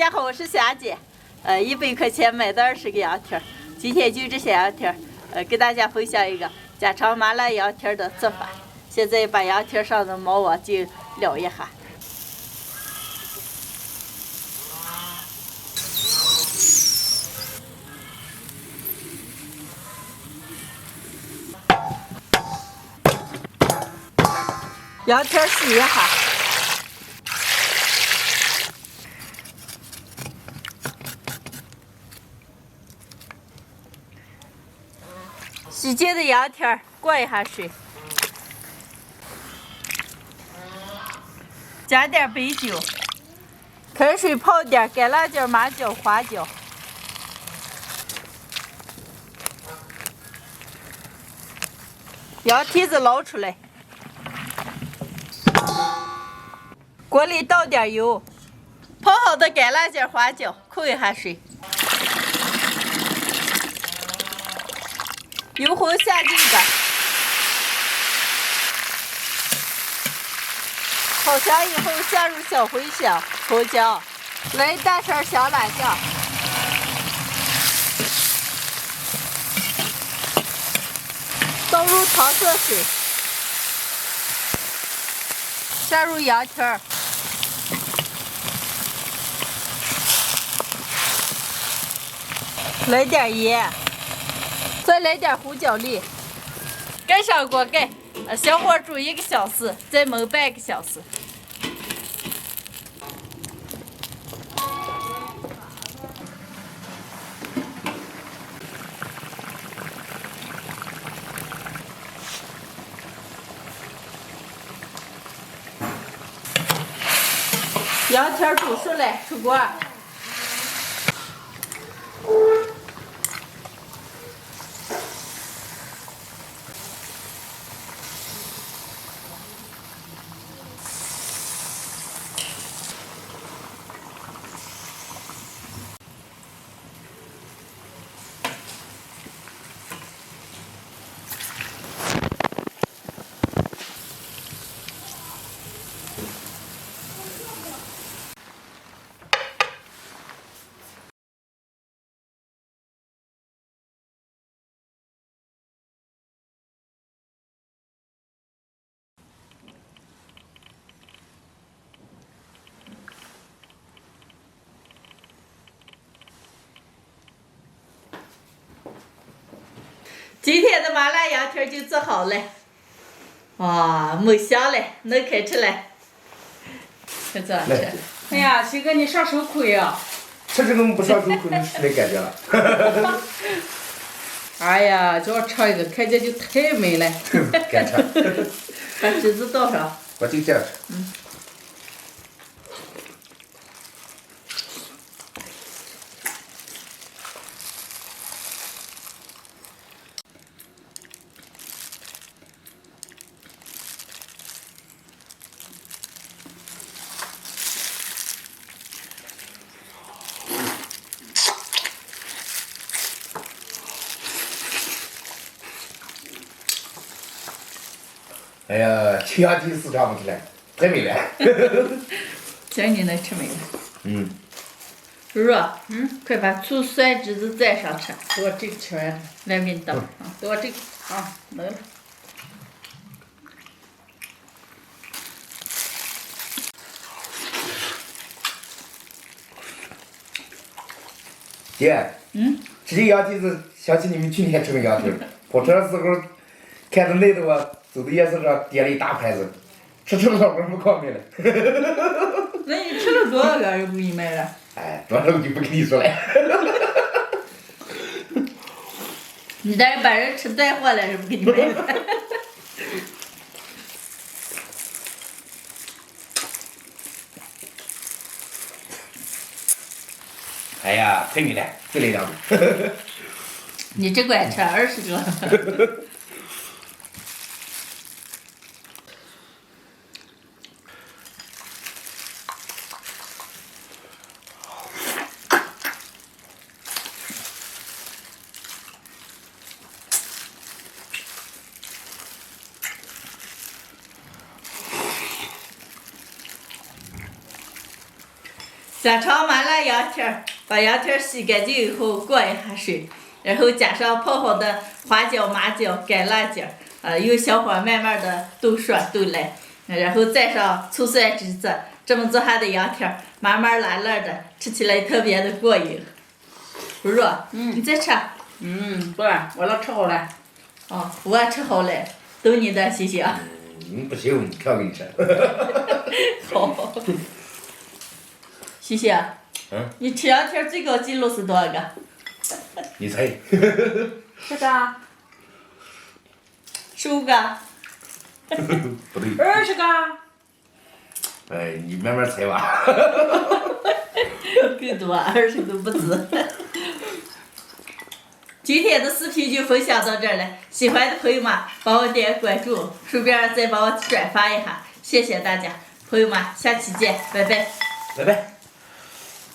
家好，我是夏姐。100块钱买的20个羊蹄儿，今天就这些羊蹄儿，给大家分享一个家常麻辣羊蹄儿的做法。现在把羊蹄儿上的毛往进燎一下。羊蹄儿洗一下。洗净的羊蹄儿过一下水，加点白酒，开水泡点干辣椒、麻椒、花椒，羊蹄子捞出来，锅里倒点油，泡好的干辣椒、花椒扣一下水。油红下这个，炒香以后下入小茴香、葱姜，来一大勺香辣酱，倒入糖色水，下入羊蹄儿，来点盐。再来点胡椒粒，盖上锅盖，小火煮1个小时，再焖半个小时。羊蹄煮熟了，出锅。今天的麻辣羊蹄就做好了，哇，没香了，能开吃了。快做吃。哎呀，鑫哥你上手亏啊！吃这种不上手亏，你吃的感觉了。哎呀，叫我尝一个，看见就太美了。敢吃。把汁子倒上。我就这样吃。哎呀，吃羊蹄时常不吃了，太美了。行，你能吃没了？如如，快把醋酸汁子蘸上吃。给我这个吃完，来，给你倒。给我这个能了。姐，吃这羊蹄子，想起你们去年吃的羊蹄，跑车的时候看着那头啊，走到夜市上点了一大盘子，吃了老光不光明了。那你吃了多少个又不给你买了？哎，多少我就不跟你说了。你这是把人吃带货了，是不给你买了？哎呀，太美了，就这样子。你这管吃20个。先炒麻辣羊蹄儿，把羊蹄儿洗干净以后过一下水，然后加上泡好的花椒、麻椒、干辣椒，用小火慢慢的炖熟炖烂，然后再上醋蒜汁子，这么做下的羊蹄儿，麻麻辣辣的，吃起来特别的过瘾。如如，你再吃。不然我老吃好了。哦，我也吃好了，都你的，谢谢。不行，调给你吃。好。谢谢。你吃羊蹄儿最高记录是多少个？你猜。 10个。15个。不对。20个。哎，你慢慢猜吧。更多，20都不止。今天的视频就分享到这儿了，喜欢的朋友们帮我点关注，顺便再帮我转发一下，谢谢大家，朋友们，下期见，拜拜。拜拜。